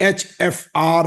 HFR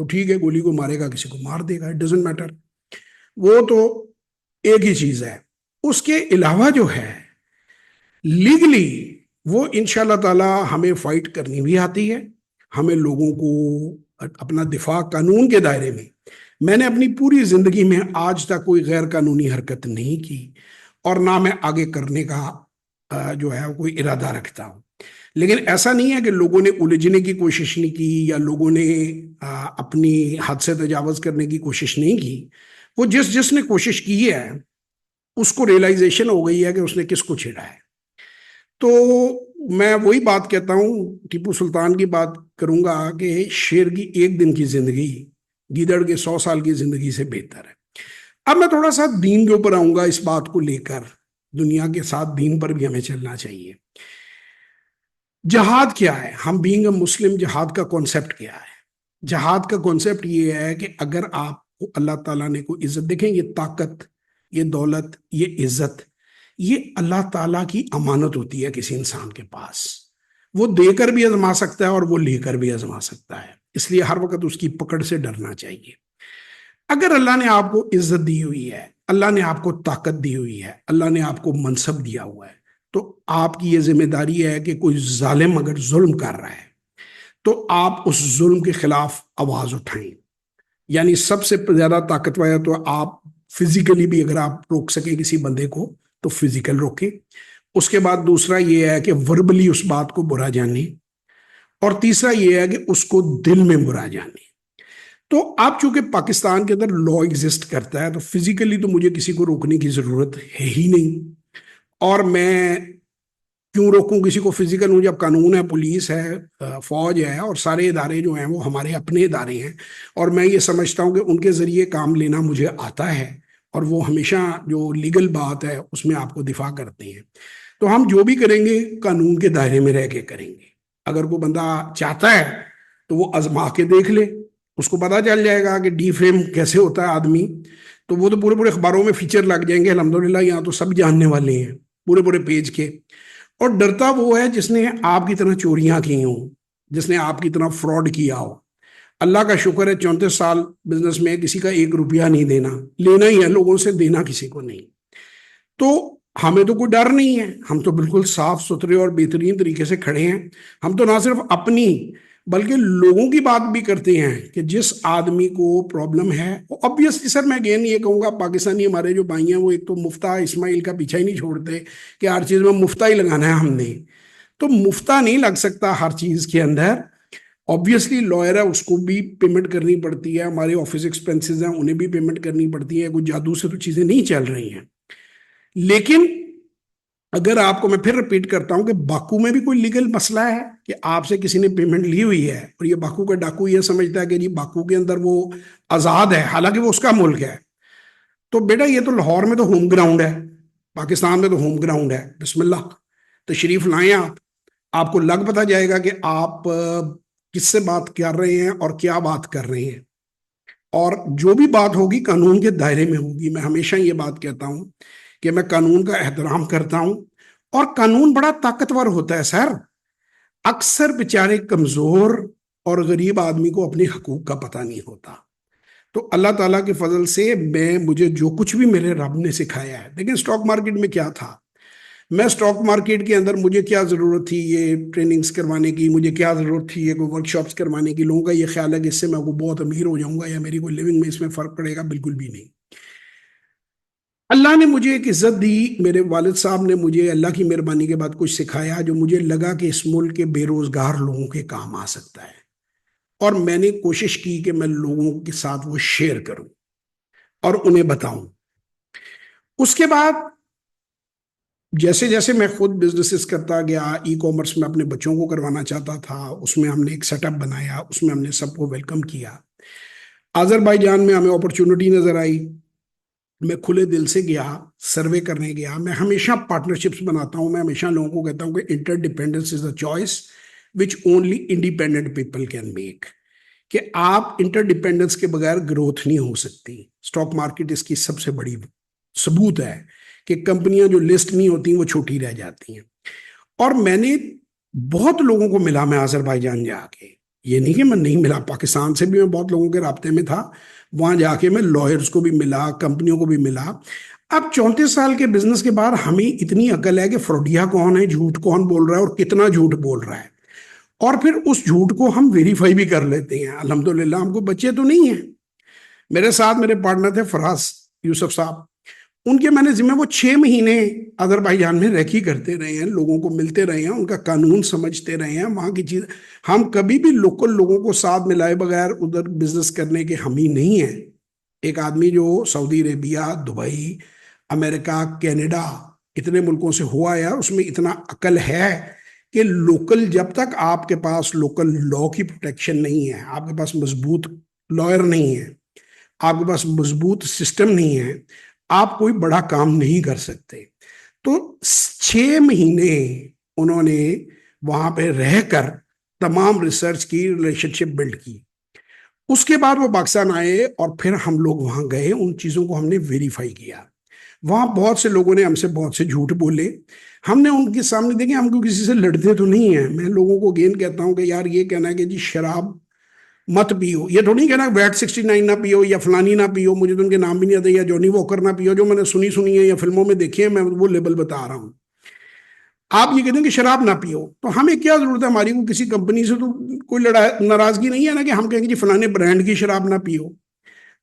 تو ٹھیک ہے، گولی کو مارے گا، کسی کو مار دے گا، اٹ ڈزنٹ میٹر، وہ تو ایک ہی چیز ہے۔ اس کے علاوہ جو ہے لیگلی، وہ انشاءاللہ تعالی ہمیں فائٹ کرنی بھی آتی ہے، ہمیں لوگوں کو اپنا دفاع قانون کے دائرے میں نے اپنی پوری زندگی میں آج تک کوئی غیر قانونی حرکت نہیں کی، اور نہ میں آگے کرنے کا جو ہے کوئی ارادہ رکھتا ہوں۔ لیکن ایسا نہیں ہے کہ لوگوں نے الجھنے کی کوشش نہیں کی، یا لوگوں نے اپنی حد سے تجاوز کرنے کی کوشش نہیں کی۔ وہ جس نے کوشش کی ہے اس کو ریئلائزیشن ہو گئی ہے کہ اس نے کس کو چھیڑا ہے۔ تو میں وہی بات کہتا ہوں، ٹیپو سلطان کی بات کروں گا کہ شیر کی ایک دن کی زندگی گیدڑ کے 100 سال کی زندگی سے بہتر ہے۔ اب میں تھوڑا سا دین کے اوپر آؤں گا اس بات کو لے کر، دنیا کے ساتھ دین پر بھی ہمیں چلنا چاہیے۔ جہاد کیا ہے؟ ہم بینگ اے مسلم، جہاد کا کانسیپٹ کیا ہے؟ جہاد کا کانسیپٹ یہ ہے کہ اگر آپ کو اللہ تعالیٰ نے کوئی عزت، دیکھیں یہ طاقت، یہ دولت، یہ عزت، یہ اللہ تعالیٰ کی امانت ہوتی ہے کسی انسان کے پاس، وہ دے کر بھی آزما سکتا ہے اور وہ لے کر بھی آزما سکتا ہے، اس لیے ہر وقت اس کی پکڑ سے ڈرنا چاہیے۔ اگر اللہ نے آپ کو عزت دی ہوئی ہے، اللہ نے آپ کو طاقت دی ہوئی ہے، اللہ نے آپ کو منصب دیا ہوا ہے، تو آپ کی یہ ذمہ داری ہے کہ کوئی ظالم اگر ظلم کر رہا ہے تو آپ اس ظلم کے خلاف آواز اٹھائیں۔ یعنی سب سے زیادہ طاقتور ہے تو آپ فزیکلی بھی اگر آپ روک سکیں کسی بندے کو تو فزیکل روکیں۔ اس کے بعد دوسرا یہ ہے کہ وربلی اس بات کو برا جانیں، اور تیسرا یہ ہے کہ اس کو دل میں برا جانیں۔ تو آپ چونکہ پاکستان کے اندر لا ایگزسٹ کرتا ہے تو فزیکلی تو مجھے کسی کو روکنے کی ضرورت ہے ہی نہیں، اور میں کیوں روکوں کسی کو فزیکل ہوں جب قانون ہے، پولیس ہے، فوج ہے، اور سارے ادارے جو ہیں وہ ہمارے اپنے ادارے ہیں، اور میں یہ سمجھتا ہوں کہ ان کے ذریعے کام لینا مجھے آتا ہے، اور وہ ہمیشہ جو لیگل بات ہے اس میں آپ کو دفاع کرتے ہیں۔ تو ہم جو بھی کریں گے قانون کے دائرے میں رہ کے کریں گے۔ اگر کوئی بندہ چاہتا ہے تو وہ آزما کے دیکھ لے، اس کو پتا چل جائے گا کہ ڈی فریم کیسے ہوتا ہے آدمی، تو وہ تو پورے اخباروں میں فیچر لگ جائیں گے، الحمدللہ یہاں تو سب جاننے والے ہیں پورے پیج کے۔ اور ڈرتا وہ ہے جس نے آپ کی طرح چوریاں کی ہوں، جس نے آپ کی طرح فراڈ کیا ہو۔ اللہ کا شکر ہے 34 سال بزنس میں کسی کا 1 روپیہ نہیں دینا، لینا ہی ہے لوگوں سے، دینا کسی کو نہیں۔ تو ہمیں تو کوئی ڈر نہیں ہے، ہم تو بالکل صاف ستھرے اور بہترین طریقے سے کھڑے ہیں۔ ہم تو نہ صرف اپنی بلکہ لوگوں کی بات بھی کرتے ہیں کہ جس آدمی کو پرابلم ہے، obviously سر میں اگین یہ کہوں گا، پاکستانی ہمارے جو بھائی ہیں وہ ایک تو مفتہ اسماعیل کا پیچھا ہی نہیں چھوڑتے کہ ہر چیز میں مفتہ ہی لگانا ہے ہم نے، تو مفتہ نہیں لگ سکتا ہر چیز کے اندر۔ obviously لائر ہے، اس کو بھی پیمنٹ کرنی پڑتی ہے، ہمارے آفس ایکسپینسز ہیں انہیں بھی پیمنٹ کرنی پڑتی ہے، کوئی جادو سے تو چیزیں نہیں چل رہی ہیں۔ لیکن اگر آپ کو میں پھر رپیٹ کرتا ہوں کہ باکو میں بھی کوئی لیگل مسئلہ ہے کہ آپ سے کسی نے پیمنٹ لی ہوئی ہے، اور یہ باکو کا ڈاکو یہ سمجھتا ہے کہ جی باکو کے اندر وہ آزاد ہے، حالانکہ وہ اس کا ملک ہے، تو بیٹا یہ تو لاہور میں تو ہوم گراؤنڈ ہے، پاکستان میں تو ہوم گراؤنڈ ہے، بسم اللہ تشریف لائیں آپ کو لگ پتا جائے گا کہ آپ کس سے بات کر رہے ہیں اور کیا بات کر رہے ہیں، اور جو بھی بات ہوگی قانون کے دائرے میں ہوگی۔ میں ہمیشہ یہ بات کہتا ہوں کہ میں قانون کا احترام کرتا ہوں، اور قانون بڑا طاقتور ہوتا ہے سر۔ اکثر بیچارے کمزور اور غریب آدمی کو اپنے حقوق کا پتہ نہیں ہوتا۔ تو اللہ تعالیٰ کے فضل سے مجھے جو کچھ بھی میرے رب نے سکھایا ہے، لیکن اسٹاک مارکیٹ میں کیا تھا، میں اسٹاک مارکیٹ کے اندر مجھے کیا ضرورت تھی یہ ٹریننگز کروانے کی، مجھے کیا ضرورت تھی یہ کوئی ورک شاپس کروانے کی۔ لوگوں کا یہ خیال ہے کہ اس سے میں بہت امیر ہو جاؤں گا یا میری کوئی لیونگ میں اس میں فرق پڑے گا، بالکل بھی نہیں۔ اللہ نے مجھے ایک عزت دی، میرے والد صاحب نے مجھے اللہ کی مہربانی کے بعد کچھ سکھایا جو مجھے لگا کہ اس ملک کے بے روزگار لوگوں کے کام آ سکتا ہے، اور میں نے کوشش کی کہ میں لوگوں کے ساتھ وہ شیئر کروں اور انہیں بتاؤں۔ اس کے بعد جیسے جیسے میں خود بزنسز کرتا گیا، ای کامرس میں اپنے بچوں کو کروانا چاہتا تھا، اس میں ہم نے ایک سیٹ اپ بنایا، اس میں ہم نے سب کو ویلکم کیا۔ آذربائیجان میں ہمیں اپرچونٹی نظر آئی، میں کھلے دل سے گیا، سروے کرنے گیا۔ میں ہمیشہ پارٹنرشپس بناتا ہوں، میں ہمیشہ لوگوں کو کہتا ہوں کہ inter dependence is a choice which only independent people can make, کہ آپ انٹر ڈیپینڈنس کے بغیر گروتھ نہیں ہو سکتی۔ اسٹاک مارکیٹ اس کی سب سے بڑی ثبوت ہے کہ کمپنیاں جو لسٹ نہیں ہوتی وہ چھوٹی رہ جاتی ہیں۔ اور میں نے بہت لوگوں کو ملا، میں آذربائیجان جا کے یہ نہیں کہ میں نہیں ملا، پاکستان سے بھی میں بہت لوگوں کے رابطے میں تھا، وہاں جا کے میں لائرز کو بھی ملا، کمپنیوں کو بھی ملا۔ اب 34 سال کے بزنس کے بعد ہمیں اتنی عقل ہے کہ فروڈیا کون ہے، جھوٹ کون بول رہا ہے اور کتنا جھوٹ بول رہا ہے، اور پھر اس جھوٹ کو ہم ویریفائی بھی کر لیتے ہیں۔ الحمدللہ ہم کو بچے تو نہیں ہیں۔ میرے ساتھ میرے پارٹنر تھے فراز یوسف صاحب، ان کے میں نے ذمہ وہ 6 مہینے آذربائیجان میں ریکی کرتے رہے ہیں، لوگوں کو ملتے رہے ہیں، ان کا قانون سمجھتے رہے ہیں، وہاں کی چیز۔ ہم کبھی بھی لوکل لوگوں کو ساتھ ملائے بغیر ادھر بزنس کرنے کے ہم ہی نہیں ہیں۔ ایک آدمی جو سعودی عربیہ، دبئی، امریکہ، کینیڈا، اتنے ملکوں سے ہوا ہے، اس میں اتنا عقل ہے کہ لوکل، جب تک آپ کے پاس لوکل لا کی پروٹیکشن نہیں ہے، آپ کے پاس مضبوط لائر نہیں ہے، آپ کے پاس مضبوط سسٹم نہیں ہے، آپ کوئی بڑا کام نہیں کر سکتے۔ تو 6 مہینے انہوں نے وہاں پہ رہ کر تمام ریسرچ کی، ریلیشن شپ بلڈ کی۔ اس کے بعد وہ پاکستان آئے اور پھر ہم لوگ وہاں گئے، ان چیزوں کو ہم نے ویریفائی کیا۔ وہاں بہت سے لوگوں نے ہم سے بہت سے جھوٹ بولے، ہم نے ان کے سامنے دیکھے، ہم کو کسی سے لڑتے تو نہیں ہیں۔ میں لوگوں کو اگین کہتا ہوں کہ یار یہ کہنا ہے کہ جی شراب مت پیو، یہ تو نہیں کہنا ویٹ 69 نہ پیو یا فلانی نہ پیو، مجھے تو ان کے نام بھی نہیں آتے، یا جونی واکر نہ پیو، جو میں نے سنی ہے یا فلموں میں دیکھے ہیں، میں وہ لیبل بتا رہا ہوں۔ آپ یہ کہتے ہیں کہ شراب نہ پیو، تو ہمیں کیا ضرورت ہے؟ ہماری کو کسی کمپنی سے تو کوئی ناراضگی نہیں ہے نا کہ ہم کہیں گے جی فلانے برانڈ کی شراب نہ پیو۔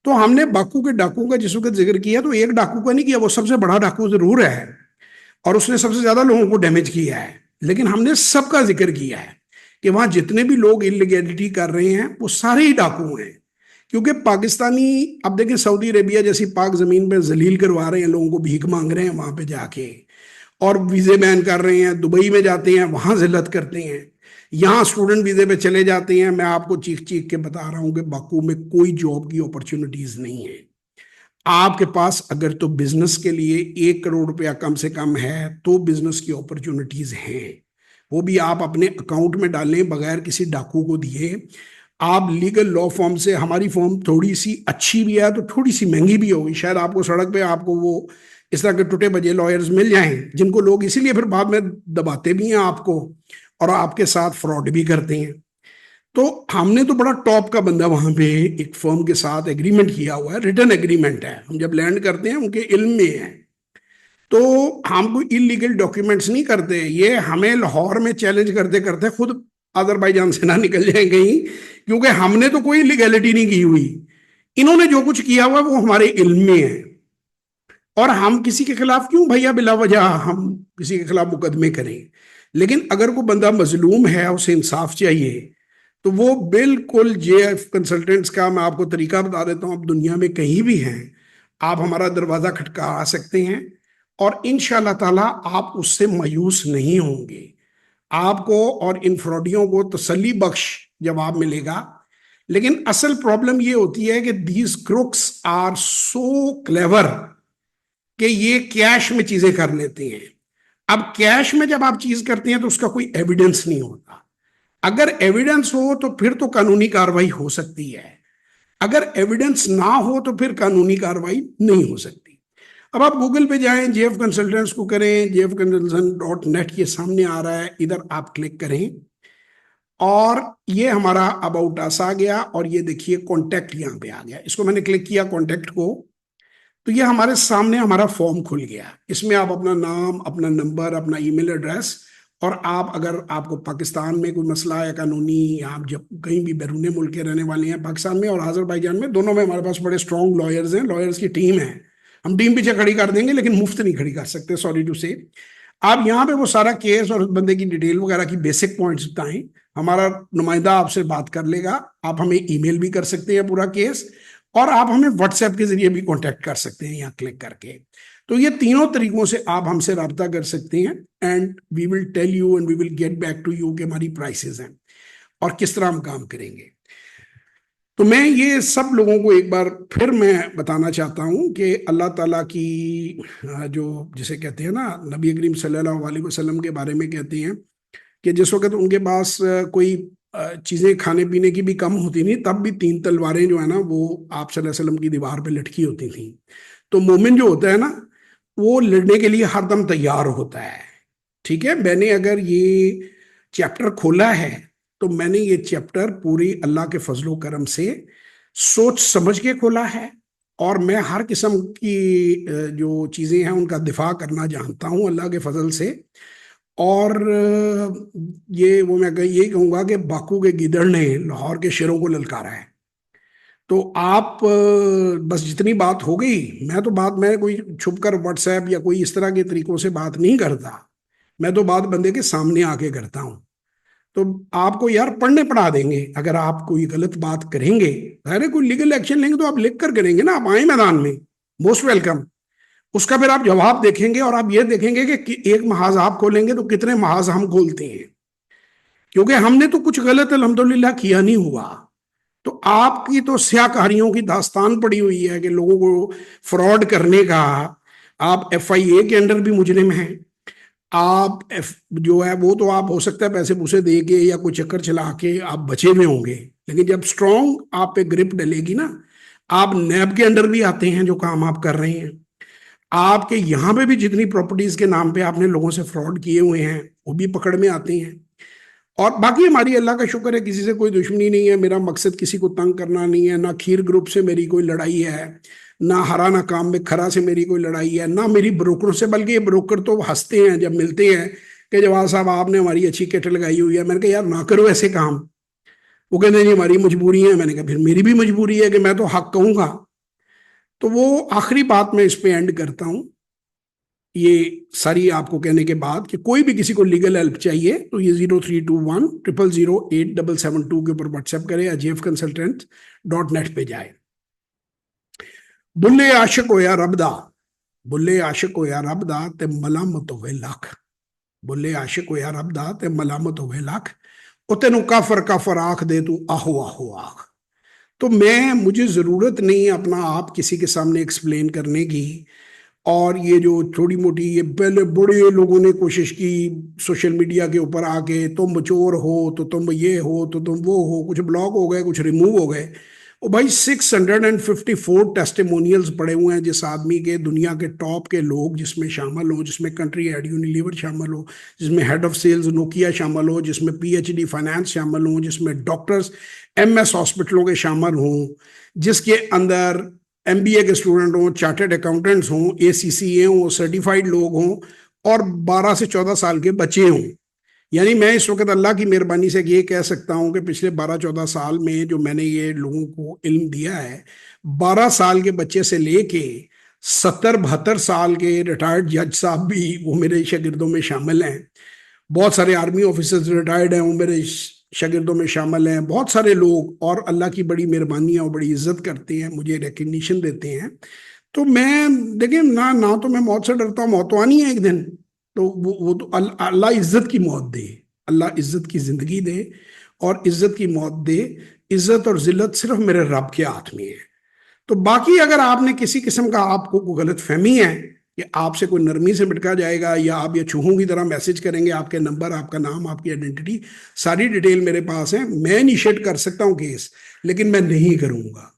تو ہم نے باکو کے ڈاکو کا جس وقت ذکر کیا، تو ایک ڈاکو کا نہیں کیا، وہ سب سے بڑا ڈاکو ضرور ہے اور اس نے سب سے زیادہ لوگوں کو ڈیمیج کیا ہے، لیکن ہم نے سب کا ذکر کیا ہے کہ وہاں جتنے بھی لوگ انلیگیلٹی کر رہے ہیں وہ سارے ہی ڈاکو ہیں۔ کیونکہ پاکستانی، اب دیکھیں سعودی عربیہ جیسی پاک زمین پہ ذلیل کروا رہے ہیں لوگوں کو، بھیک مانگ رہے ہیں وہاں پہ جا کے، اور ویزے بین کر رہے ہیں، دبئی میں جاتے ہیں وہاں ذلت کرتے ہیں، یہاں اسٹوڈنٹ ویزے پہ چلے جاتے ہیں۔ میں آپ کو چیخ چیخ کے بتا رہا ہوں کہ باکو میں کوئی جاب کی اپرچونٹیز نہیں ہے۔ آپ کے پاس اگر تو بزنس کے لیے 1 کروڑ روپیہ کم سے کم ہے تو بزنس کی اپرچونٹیز ہیں، وہ بھی آپ اپنے اکاؤنٹ میں ڈالیں بغیر کسی ڈاکو کو دیے۔ آپ لیگل لا فارم سے، ہماری فارم تھوڑی سی اچھی بھی ہے تو تھوڑی سی مہنگی بھی ہوگی، شاید آپ کو سڑک پہ آپ کو وہ اس طرح کے ٹوٹے بجے لائرز مل جائیں جن کو لوگ اسی لیے پھر بعد میں دباتے بھی ہیں آپ کو اور آپ کے ساتھ فراڈ بھی کرتے ہیں۔ تو ہم نے تو بڑا ٹاپ کا بندہ وہاں پہ ایک فرم کے ساتھ ایگریمنٹ کیا ہوا ہے، ریٹن ایگریمنٹ ہے، ہم جب لینڈ کرتے ہیں ان کے علم میں ہے، تو ہم کوئی انلیگل ڈاکیومنٹس نہیں کرتے۔ یہ ہمیں لاہور میں چیلنج کرتے کرتے خود آذربائیجان سے نہ نکل جائیں کہیں، کیونکہ ہم نے تو کوئی لیگیلٹی نہیں کی ہوئی، انہوں نے جو کچھ کیا ہوا وہ ہمارے علم میں ہے۔ اور ہم کسی کے خلاف کیوں بھیا بلا وجہ ہم کسی کے خلاف مقدمے کریں؟ لیکن اگر کوئی بندہ مظلوم ہے، اسے انصاف چاہیے، تو وہ بالکل جے ایف کنسلٹنٹس کا میں آپ کو طریقہ بتا دیتا ہوں، آپ دنیا میں کہیں بھی ہیں، آپ ہمارا دروازہ کھٹکا سکتے ہیں اور انشاءاللہ تعالی آپ اس سے مایوس نہیں ہوں گے۔ آپ کو اور ان فراڈیوں کو تسلی بخش جواب ملے گا۔ لیکن اصل پرابلم یہ ہوتی ہے کہ these crooks are so clever کہ یہ کیش میں چیزیں کر لیتے ہیں۔ اب کیش میں جب آپ چیز کرتے ہیں تو اس کا کوئی ایویڈنس نہیں ہوتا، اگر ایویڈنس ہو تو پھر تو قانونی کاروائی ہو سکتی ہے، اگر ایویڈنس نہ ہو تو پھر قانونی کاروائی نہیں ہو سکتی۔ اب آپ گوگل پہ جائیں، جے ایف کنسلٹنٹس کو کریں، jfconsultant.net یہ سامنے آ رہا ہے، ادھر آپ کلک کریں اور یہ ہمارا اباؤٹ اس آ گیا، اور یہ دیکھیے کانٹیکٹ یہاں پہ آ گیا، اس کو میں نے کلک کیا کانٹیکٹ کو، تو یہ ہمارے سامنے ہمارا فارم کھل گیا۔ اس میں آپ اپنا نام، اپنا نمبر، اپنا ای میل ایڈریس، اور آپ اگر آپ کو پاکستان میں کوئی مسئلہ ہے قانونی، آپ جب کہیں بھی بیرون ملک کے رہنے والے ہیں، پاکستان میں اور آذربائیجان میں دونوں میں ہمارے پاس بڑے اسٹرانگ لائرز ہیں، لائرز کی ٹیم ہے، ہم ٹیم پیچھے کھڑی کر دیں گے لیکن مفت نہیں کھڑی کر سکتے، سوری ٹو سے۔ آپ یہاں پہ وہ سارا کیس اور بندے کی ڈیٹیل وغیرہ کی بیسک پوائنٹس بتائیں، ہمارا نمائندہ آپ سے بات کر لے گا، آپ ہمیں ای میل بھی کر سکتے ہیں پورا کیس، اور آپ ہمیں واٹس ایپ کے ذریعے بھی کانٹیکٹ کر سکتے ہیں یہاں کلک کر کے۔ تو یہ تینوں طریقوں سے آپ ہم سے رابطہ کر سکتے ہیں، and we will tell you and we will get back to you کہ ہماری پرائسز ہیں اور کس طرح ہم کام کریں گے۔ تو میں یہ سب لوگوں کو ایک بار پھر میں بتانا چاہتا ہوں کہ اللہ تعالیٰ کی جو جسے کہتے ہیں نا، نبی کریم صلی اللہ علیہ وسلم کے بارے میں کہتے ہیں کہ جس وقت ان کے پاس کوئی چیزیں کھانے پینے کی بھی کم ہوتی نہیں، تب بھی 3 تلواریں جو ہیں نا وہ آپ صلی اللہ علیہ وسلم کی دیوار پہ لٹکی ہوتی تھیں۔ تو مومن جو ہوتا ہے نا، وہ لڑنے کے لیے ہر دم تیار ہوتا ہے۔ ٹھیک ہے، میں نے اگر یہ چیپٹر کھولا ہے تو میں نے یہ چیپٹر پوری اللہ کے فضل و کرم سے سوچ سمجھ کے کھولا ہے، اور میں ہر قسم کی جو چیزیں ہیں ان کا دفاع کرنا جانتا ہوں اللہ کے فضل سے. اور یہ وہ میں یہی کہوں گا کہ باکو کے گیدڑ نے لاہور کے شیروں کو للکارا ہے. تو آپ بس جتنی بات ہو گئی، میں تو بات میں کوئی چھپ کر واٹس ایپ یا کوئی اس طرح کے طریقوں سے بات نہیں کرتا، میں تو بات بندے کے سامنے آ کے کرتا ہوں. تو آپ کو یار پڑھنے پڑھا دیں گے اگر آپ کوئی غلط بات کریں گے. ارے کوئی لیگل ایکشن لیں گے تو آپ لکھ کر کریں گے نا، آپ آئیں میدان میں، موسٹ ویلکم. اس کا پھر آپ جواب دیکھیں گے اور آپ یہ دیکھیں گے کہ ایک محاذ آپ کھولیں گے تو کتنے محاذ ہم کھولتے ہیں، کیونکہ ہم نے تو کچھ غلط الحمدللہ کیا نہیں ہوا. تو آپ کی تو سیاہ کہانیوں کی داستان پڑی ہوئی ہے کہ لوگوں کو فراڈ کرنے کا. آپ ایف آئی اے کے انڈر بھی مجرم ہیں. آپ جو ہے وہ تو آپ ہو سکتا ہے پیسے پوسے دے کے یا کوئی چکر چلا کے آپ بچے ہوئے ہوں گے، لیکن جب اسٹرانگ آپ پہ گرپ ڈلے گی نا، آپ نیب کے انڈر بھی آتے ہیں جو کام آپ کر رہے ہیں. آپ کے یہاں پہ بھی جتنی پراپرٹیز کے نام پہ آپ نے لوگوں سے فراڈ کیے ہوئے ہیں وہ بھی پکڑ میں آتے ہیں. اور باقی ہماری اللہ کا شکر ہے کسی سے کوئی دشمنی نہیں ہے. میرا مقصد کسی کو تنگ کرنا نہیں ہے، نہ کھیر گروپ سے میری کوئی لڑائی ہے، نہ ہرا کام میں کھرا سے میری کوئی لڑائی ہے، نہ میری بروکروں سے. بلکہ یہ بروکر تو ہنستے ہیں جب ملتے ہیں کہ جواد صاحب آپ نے ہماری اچھی کٹ لگائی ہوئی ہے. میں نے کہا یار نہ کرو ایسے کام. وہ کہتے ہیں نہیں ہماری مجبوری ہے. میں نے کہا پھر میری بھی مجبوری ہے کہ میں تو حق کہوں گا. تو وہ آخری بات میں اس پہ اینڈ کرتا ہوں، یہ ساری آپ کو کہنے کے بعد کہ کوئی بھی کسی کو لیگل ہیلپ چاہیے تو یہ 0321000877 کے اوپر واٹس ایپ کرے یا jfconsultant.net پہ جائے. بلے عاشق ہویا رب دا، بلے عاشق ہویا رب دا تے ملامت ہوئے لاکھ. بلے عاشق ہویا رب دا تے ملامت ہوئے لاکھ. او تینوں کافر کافر آخ دے تو آہو آہو آخ. تو مجھے ضرورت نہیں اپنا آپ کسی کے سامنے ایکسپلین کرنے کی. اور یہ جو چھوٹی موٹی یہ پہلے بڑے لوگوں نے کوشش کی سوشل میڈیا کے اوپر آ کے، تم چور ہو تو تم یہ ہو تو تم وہ ہو، کچھ بلاک ہو گئے کچھ ریموو ہو گئے. وہ بھائی 654 ٹیسٹیمونیلز پڑے ہوئے ہیں جس آدمی کے، دنیا کے ٹاپ کے لوگ جس میں شامل ہوں، جس میں کنٹری ہیڈ یونیلیور شامل ہو، جس میں ہیڈ آف سیلز نوکیا شامل ہو، جس میں پی ایچ ڈی فائنانس شامل ہوں، جس میں ڈاکٹرز ایم ایس ہاسپٹلوں کے شامل ہوں، جس کے اندر ایم بی اے کے اسٹوڈنٹ ہوں، چارٹرڈ اکاؤنٹنٹس ہوں، اے سی سی اے ہوں، سرٹیفائڈ لوگ ہوں، اور 12 سے 14 سال کے بچے ہوں. یعنی میں اس وقت اللہ کی مہربانی سے یہ کہہ سکتا ہوں کہ پچھلے 12-14 سال میں جو میں نے یہ لوگوں کو علم دیا ہے، 12 سال کے بچے سے لے کے 70-72 سال کے ریٹائرڈ جج صاحب بھی وہ میرے شاگردوں میں شامل ہیں. بہت سارے آرمی آفیسرز ریٹائرڈ ہیں وہ میرے شاگردوں میں شامل ہیں. بہت سارے لوگ، اور اللہ کی بڑی مہربانی اور بڑی عزت کرتے ہیں، مجھے ریکگنیشن دیتے ہیں. تو میں دیکھیں نہ تو میں موت سے ڈرتا ہوں، موت تو آنی ہے ایک دن. تو وہ تو اللہ عزت کی موت دے، اللہ عزت کی زندگی دے اور عزت کی موت دے. عزت اور ذلت صرف میرے رب کے ہاتھ میں ہے. تو باقی اگر آپ نے کسی قسم کا آپ کو کوئی غلط فہمی ہے کہ آپ سے کوئی نرمی سے بٹکا جائے گا یا آپ یہ چوہوں کی طرح میسج کریں گے، آپ کے نمبر، آپ کا نام، آپ کی آئیڈینٹی، ساری ڈیٹیل میرے پاس ہے. میں انیشیٹ کر سکتا ہوں کیس، لیکن میں نہیں کروں گا،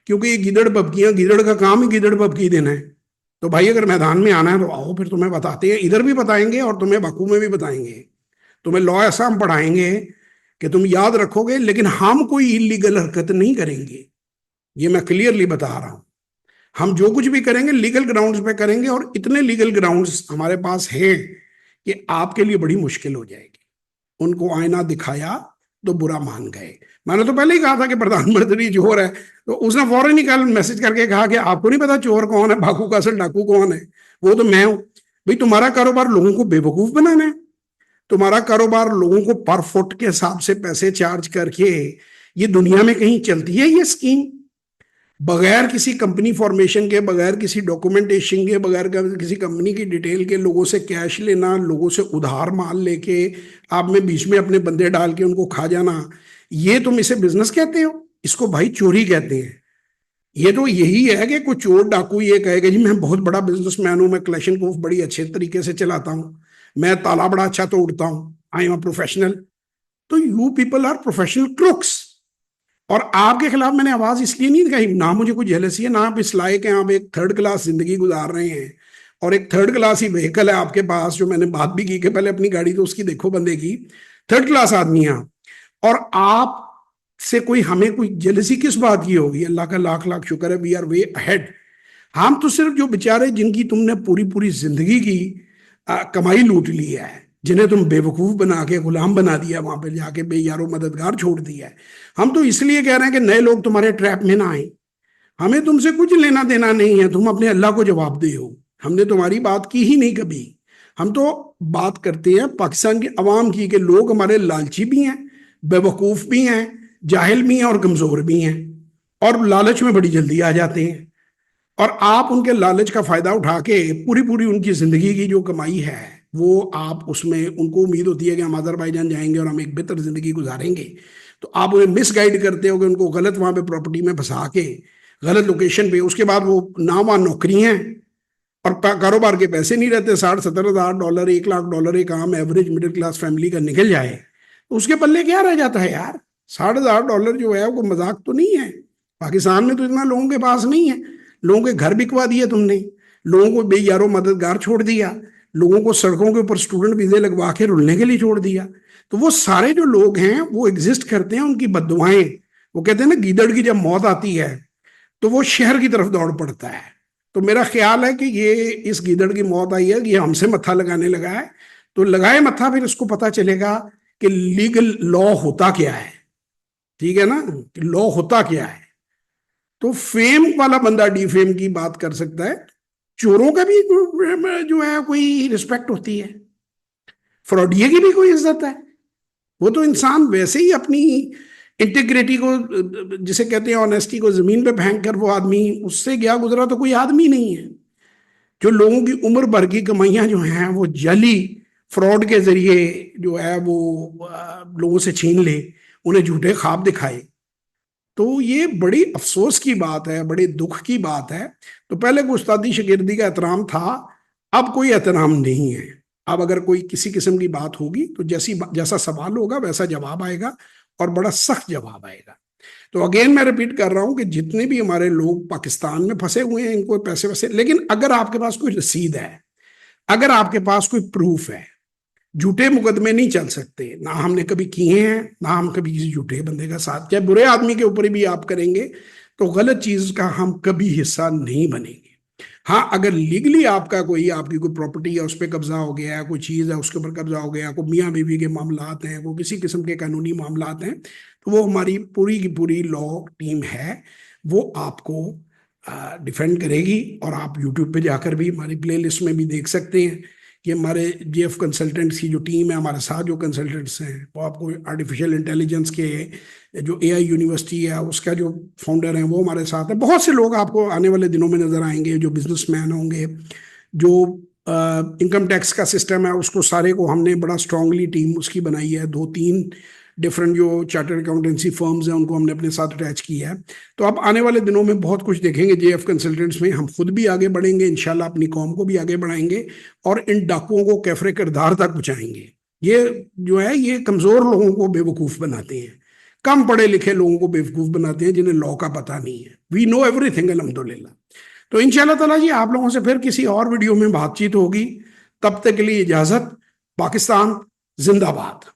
کیونکہ یہ گیدڑ ببکیاں، گیدڑ کا کام ہی گیدڑ ببکی دینا ہے. تو بھائی اگر میدان میں آنا ہے تو آؤ، پھر تمہیں بتاتے ہیں، ادھر بھی بتائیں گے اور تمہیں باکو میں بھی بتائیں گے. تمہیں لا ایسا ہم پڑھائیں گے کہ تم یاد رکھو گے، لیکن ہم کوئی انلیگل حرکت نہیں کریں گے. یہ میں کلیئرلی بتا رہا ہوں. ہم جو کچھ بھی کریں گے لیگل گراؤنڈز پہ کریں گے، اور اتنے لیگل گراؤنڈز ہمارے پاس ہیں کہ آپ کے لیے بڑی مشکل ہو جائے گی. ان کو آئینہ دکھایا تو برا مان گئے. میں نے تو پہلے ہی کہا تھا کہ پردھان منتری چور ہے، تو اس نے فوراً ہی کل میسج کر کے کہا کہ آپ کو نہیں پتا چور کون ہے، باکو کا اصل ڈاکو کون ہے؟ وہ تو میں ہوں. بھائی تمہارا کاروبار لوگوں کو بے وقوف بنانا ہے، تمہارا کاروبار لوگوں کو پر فٹ کے حساب سے پیسے چارج کر کے. یہ دنیا میں کہیں چلتی ہے یہ اسکیم؟ بغیر کسی کمپنی فارمیشن کے، بغیر کسی ڈاکومنٹیشن کے، بغیر کسی کمپنی کی ڈیٹیل کے لوگوں سے کیش لینا، لوگوں سے ادھار مال لے کے آپ میں بیچ میں اپنے بندے ڈال کے ان کو کھا جانا، یہ تم اسے بزنس کہتے ہو؟ اس کو بھائی چوری کہتے ہیں. یہ تو یہی ہے کہ کوئی چور ڈاکو یہ کہے گا جی میں بہت بڑا بزنس مین ہوں، میں کلیکشن کوف بڑی اچھے طریقے سے چلاتا ہوں، میں تالا بڑا اچھا توڑتا ہوں، آئی ایم اے پروفیشنل. تو you people are professional crooks. اور آپ کے خلاف میں نے آواز اس لیے نہیں کہی، نہ مجھے کوئی جیلسی ہے، نہ آپ اس لائق ہیں. آپ ایک تھرڈ کلاس زندگی گزار رہے ہیں، اور ایک تھرڈ کلاس ہی وہیکل ہے آپ کے پاس، جو میں نے بات بھی کی کہ پہلے اپنی گاڑی تو اس کی دیکھو بندے کی، تھرڈ کلاس آدمی ہیں آپ. اور آپ سے ہمیں کوئی جیلسی کس بات کی ہوگی؟ اللہ کا لاکھ لاکھ شکر ہے، وی آر وے اہیڈ. ہم تو صرف جو بیچارے جن کی تم نے پوری پوری زندگی کی کمائی لوٹ لی ہے، جنہیں تم بے وقوف بنا کے غلام بنا دیا، وہاں پہ جا کے بے یارو مددگار چھوڑ دیا ہے. ہم تو اس لیے کہہ رہے ہیں کہ نئے لوگ تمہارے ٹریپ میں نہ آئیں. ہمیں تم سے کچھ لینا دینا نہیں ہے، تم اپنے اللہ کو جواب دے ہو. ہم نے تمہاری بات کی ہی نہیں کبھی. ہم تو بات کرتے ہیں پاکستان کی عوام کی، کہ لوگ ہمارے لالچی بھی ہیں، بے وقوف بھی ہیں، جاہل بھی ہیں اور کمزور بھی ہیں، اور لالچ میں بڑی جلدی آ جاتے ہیں. اور آپ ان کے لالچ کا فائدہ اٹھا کے پوری پوری ان کی زندگی کی جو کمائی ہے وہ آپ اس میں، ان کو امید ہوتی ہے کہ ہم آذربائیجان جائیں گے اور ہم ایک بہتر زندگی گزاریں گے، تو آپ انہیں مس گائیڈ کرتے ہو کہ ان کو غلط وہاں پہ پراپرٹی میں پھنسا کے غلط لوکیشن پہ، اس کے بعد وہ نہ وہاں نوکری ہیں اور کاروبار کے پیسے نہیں رہتے. 60-70 ہزار ڈالر، $1 لاکھ ایک عام ایوریج مڈل کلاس فیملی کا نکل جائے تو اس کے پلے کیا رہ جاتا ہے یار؟ $60,000 جو ہے وہ مذاق تو نہیں ہے. پاکستان میں تو اتنا لوگوں کے پاس نہیں ہے. لوگوں کے گھر بکوا دیے تم نے، لوگوں کو بے یارو مددگار چھوڑ دیا، لوگوں کو سڑکوں کے اوپر اسٹوڈنٹ ویزے لگوا کے رلنے کے لیے چھوڑ دیا. تو وہ سارے جو لوگ ہیں وہ ایگزسٹ کرتے ہیں، ان کی بد دعائیں، وہ کہتے ہیں نا گیدڑ کی جب موت آتی ہے تو وہ شہر کی طرف دوڑ پڑتا ہے. تو میرا خیال ہے کہ یہ اس گیدڑ کی موت آئی ہے کہ یہ ہم سے متھا لگانے لگا ہے. تو لگائے متھا، پھر اس کو پتا چلے گا کہ لیگل لا ہوتا کیا ہے. ٹھیک ہے نا، کہ لا ہوتا کیا ہے. تو فیم والا بندہ ڈی فیم کی بات کر سکتا ہے، چوروں کا بھی جو ہے کوئی رسپیکٹ ہوتی ہے، فراڈیے کی بھی کوئی عزت ہے. وہ تو انسان ویسے ہی اپنی انٹیگریٹی کو، جسے کہتے ہیں آنیسٹی کو، زمین پہ پھینک کر وہ آدمی اس سے گیا گزرا تو کوئی آدمی نہیں ہے. جو لوگوں کی عمر بھر کی کمائیاں جو ہیں وہ جعلی فراڈ کے ذریعے جو ہے وہ لوگوں سے چھین لے، انہیں جھوٹے خواب دکھائے. تو یہ بڑی افسوس کی بات ہے، بڑی دکھ کی بات ہے. تو پہلے کو استادی شاگردی کا احترام تھا، اب کوئی احترام نہیں ہے. اب اگر کوئی کسی قسم کی بات ہوگی تو جیسا سوال ہوگا ویسا جواب آئے گا، اور بڑا سخت جواب آئے گا. تو اگین میں ریپیٹ کر رہا ہوں کہ جتنے بھی ہمارے لوگ پاکستان میں پھنسے ہوئے ہیں، ان کو پیسے ویسے، لیکن اگر آپ کے پاس کوئی رسید ہے، اگر آپ کے پاس کوئی پروف ہے، جھوٹے مقدمے نہیں چل سکتے. نہ ہم نے کبھی کیے ہیں، نہ ہم کبھی کسی جھوٹے بندے کا ساتھ، چاہے برے آدمی کے اوپر بھی آپ کریں گے تو غلط چیز کا ہم کبھی حصہ نہیں بنیں گے. ہاں اگر لیگلی آپ کا آپ کی کوئی پراپرٹی ہے، اس پہ قبضہ ہو گیا ہے، کوئی چیز ہے اس کے اوپر قبضہ ہو گیا، کوئی میاں بیوی کے معاملات ہیں، وہ کسی قسم کے قانونی معاملات ہیں، تو وہ ہماری پوری کی پوری لا ٹیم ہے، وہ آپ کو ڈیفینڈ کرے گی. اور آپ یوٹیوب پہ جا کر بھی ہماری پلے لسٹ میں بھی دیکھ سکتے ہیں کہ ہمارے جے ایف کنسلٹنٹس کی جو ٹیم ہے، ہمارے ساتھ جو کنسلٹنٹس ہیں، وہ آپ کو آرٹیفیشیل انٹیلیجنس کے جو اے آئی یونیورسٹی ہے اس کا جو فاؤنڈر ہیں وہ ہمارے ساتھ ہیں. بہت سے لوگ آپ کو آنے والے دنوں میں نظر آئیں گے، جو بزنس مین ہوں گے، جو انکم ٹیکس کا سسٹم ہے اس کو سارے کو ہم نے بڑا اسٹرانگلی ٹیم اس کی بنائی ہے. 2-3 ڈفرنٹ جو چارٹرڈ اکاؤنٹنسی فرمز ہیں ان کو ہم نے اپنے ساتھ اٹیچ کیا ہے. تو آپ آنے والے دنوں میں بہت کچھ دیکھیں گے جے ایف کنسلٹنٹس میں. ہم خود بھی آگے بڑھیں گے انشاءاللہ، اپنی قوم کو بھی آگے بڑھائیں گے، اور ان ڈاکوؤں کو کیفر کردار تک پہنچائیں گے. یہ جو ہے یہ کمزور لوگوں کو بے وقوف بناتے ہیں، کم پڑھے لکھے لوگوں کو بے وقوف بناتے ہیں جنہیں لا کا پتہ نہیں ہے. وی نو ایوری تھنگ الحمدللہ. تو انشاءاللہ تعالیٰ جی آپ لوگوں سے پھر کسی اور ویڈیو میں بات چیت ہوگی. تب تک کے لیے اجازت. پاکستان زندہ باد.